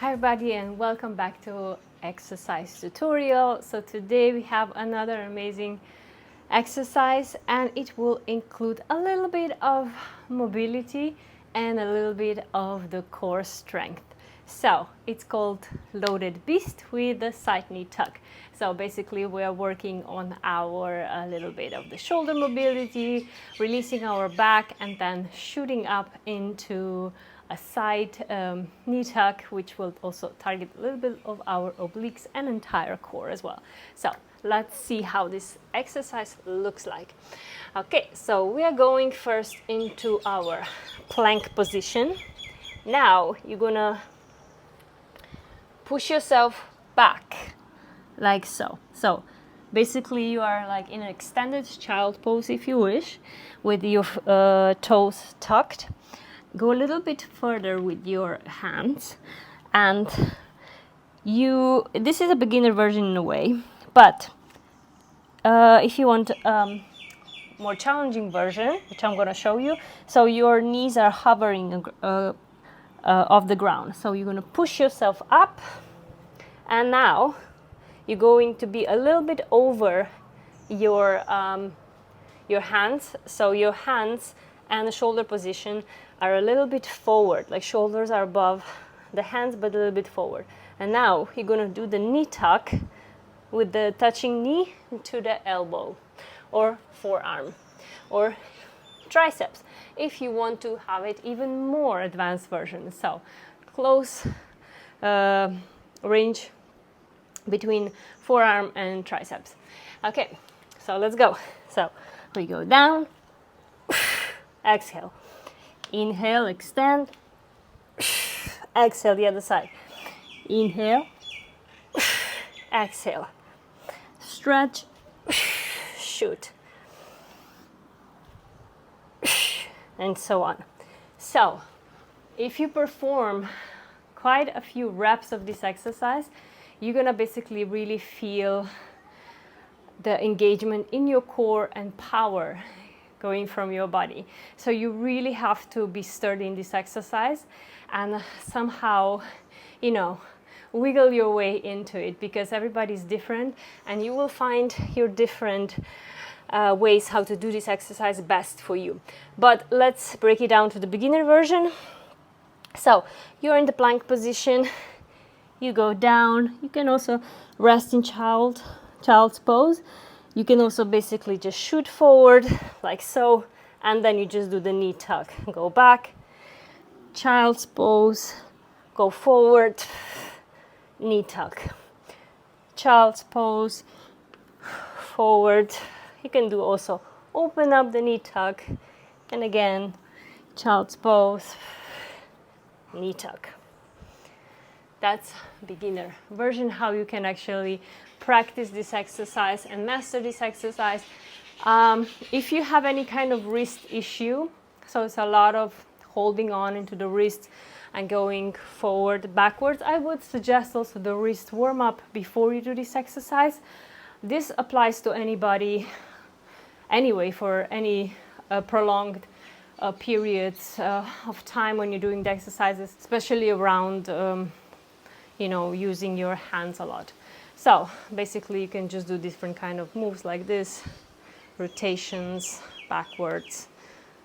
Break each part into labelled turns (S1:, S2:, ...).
S1: Hi everybody and welcome back to exercise tutorial. So today we have another amazing exercise and it will include a little bit of mobility and a little bit of the core strength. So it's called loaded beast with the side knee tuck. So basically we are working on our a little bit of the shoulder mobility, releasing our back and then shooting up into a side knee tuck, which will also target a little bit of our obliques and entire core as well. So let's see how this exercise looks like. Okay, so we are going first into our plank position. Now you're gonna push yourself back like so. So basically you are like in an extended child pose if you wish, with your toes tucked. Go a little bit further with your hands, and this is a beginner version in a way, but if you want more challenging version, which I'm going to show you, so your knees are hovering off the ground, so you're going to push yourself up, and now you're going to be a little bit over your hands, so your hands and the shoulder position are a little bit forward, like shoulders are above the hands but a little bit forward. And now you're going to do the knee tuck with the touching knee to the elbow or forearm or triceps if you want to have it even more advanced version. So close range between forearm and triceps. Okay, so let's go. So we go down, exhale, inhale, extend, exhale the other side, inhale, exhale, stretch, shoot, and so on. So if you perform quite a few reps of this exercise, you're gonna basically really feel the engagement in your core and power going from your body. So you really have to be sturdy in this exercise and somehow, wiggle your way into it, because everybody's different and you will find your different ways how to do this exercise best for you. But let's break it down to the beginner version. So you're in the plank position, you go down, you can also rest in child's pose. You can also basically just shoot forward like so, and then you just do the knee tuck. Go back, child's pose, go forward, knee tuck. Child's pose, forward. You can do also open up the knee tuck, and again, child's pose, knee tuck. That's beginner version, how you can actually practice this exercise and master this exercise. If you have any kind of wrist issue, so it's a lot of holding on into the wrist and going forward, backwards, I would suggest also the wrist warm up before you do this exercise. This applies to anybody anyway, for any prolonged periods of time when you're doing the exercises, especially around using your hands a lot. So basically you can just do different kind of moves like this, rotations, backwards,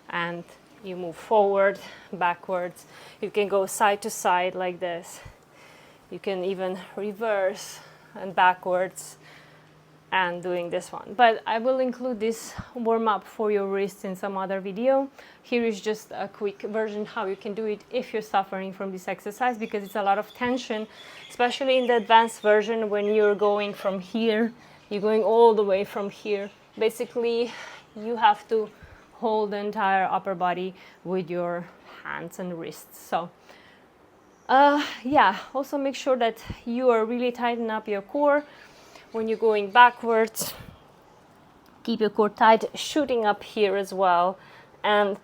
S1: and you move forward, backwards. You can go side to side like this. You can even reverse and backwards and doing this one. But I will include this warm up for your wrists in some other video. Here is just a quick version how you can do it if you're suffering from this exercise, because it's a lot of tension, especially in the advanced version when you're going from here, you're going all the way from here. Basically, you have to hold the entire upper body with your hands and wrists. So also make sure that you are really tightening up your core. When you're going backwards, keep your core tight, shooting up here as well, and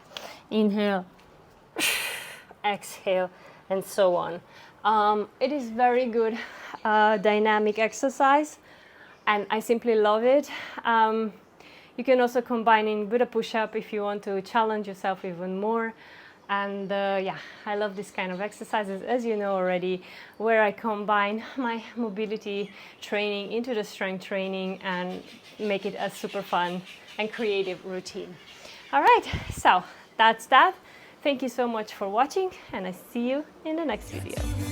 S1: inhale, exhale, and so on. It is very good dynamic exercise, and I simply love it. You can also combine it with a push-up if you want to challenge yourself even more. And yeah, I love this kind of exercises, as you know already, where I combine my mobility training into the strength training and make it a super fun and creative routine. All right, so that's that. Thank you so much for watching, and I see you in the next video.